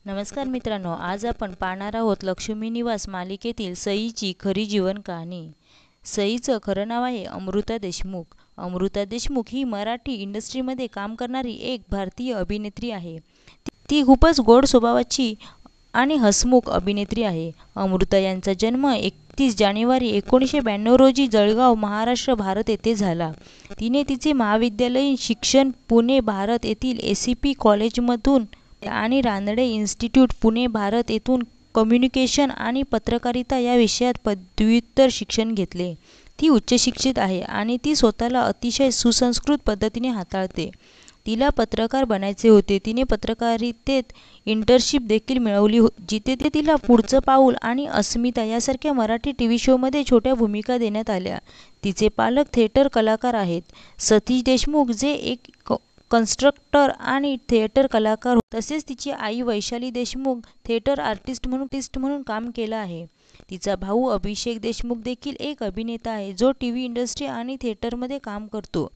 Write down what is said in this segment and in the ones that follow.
नमस्कार मित्रांनो, आज आपण पाहणार आहोत लक्ष्मी निवास मालिकेतील सईची खरी जीवन कहाणी। सईचं खरं नाव आहे अमृता देशमुख। अमृता देशमुख ही मराठी इंडस्ट्रीमध्ये काम करणारी एक भारतीय अभिनेत्री आहे। ती खूपच गोड स्वभावाची आणि हसमुख अभिनेत्री आहे। अमृता यांचा जन्म 31 जानेवारी 1992 रोजी जळगाव, महाराष्ट्र, भारत येथे झाला। तिने तिचे महाविद्यालयीन शिक्षण पुणे, भारत येथील एसीपी कॉलेजमधून आणि रानडे इन्स्टिट्यूट, पुणे, भारत येथून कम्युनिकेशन आणि पत्रकारिता या विषयात पदव्युत्तर शिक्षण घेतले। ती उच्च शिक्षित आहे आणि ती स्वतःला अतिशय सुसंस्कृत पद्धतीने हाताळते। तिला पत्रकार बनायचे होते। तिने पत्रकारितेत इंटर्नशिप देखील मिळवली जिथे तिला पुढचं पाऊल आणि अस्मिता यासारख्या मराठी टीव्ही शोमध्ये छोट्या भूमिका देण्यात आल्या। तिचे पालक थिएटर कलाकार आहेत। सतीश देशमुख जे एक कन्स्ट्रक्टर आणि थिएटर कलाकार, तसेच तिची आई वैशाली देशमुख थिएटर आर्टिस्ट म्हणून काम केलं आहे। तिचा भाऊ अभिषेक देशमुख देखील एक अभिनेता आहे जो टीव्ही इंडस्ट्री आणि थिएटरमध्ये काम करतो।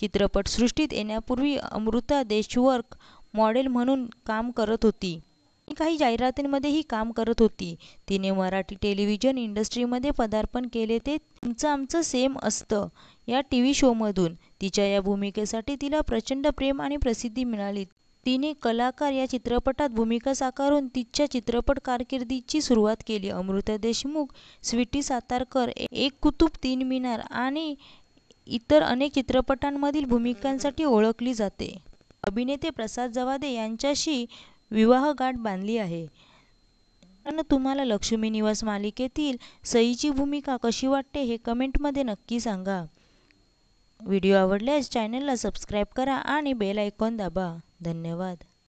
चित्रपटसृष्टीत येण्यापूर्वी अमृता देशवर्क मॉडेल म्हणून काम करत होती आणि काही जाहिरातींमध्येही काम करत होती। तिने मराठी टेलिव्हिजन इंडस्ट्रीमध्ये पदार्पण केले ते तुमचं आमचं सेम असतं या टीव्ही शोमधून। तिच्या या भूमिकेसाठी तिला प्रचंड प्रेम आणि प्रसिद्धी मिळाली। तिने कलाकार या चित्रपटात भूमिका साकारून तिच्या चित्रपट कारकिर्दीची सुरुवात केली। अमृता देशमुख स्वीटी सातारकर, एक कुतुब तीन मिनार आणि इतर अनेक चित्रपटांमधील भूमिकांसाठी ओळखली जाते। अभिनेते प्रसाद जवादे यांच्याशी विवाहगाठ बांधली आहे। तुम्हाला लक्ष्मी निवास मालिकेतील सईची भूमिका कशी वाटते हे कमेंटमध्ये नक्की सांगा। व्हिडिओ आवडल्यास चॅनलला सबस्क्राईब करा आणि बेल आयकॉन दाबा। धन्यवाद।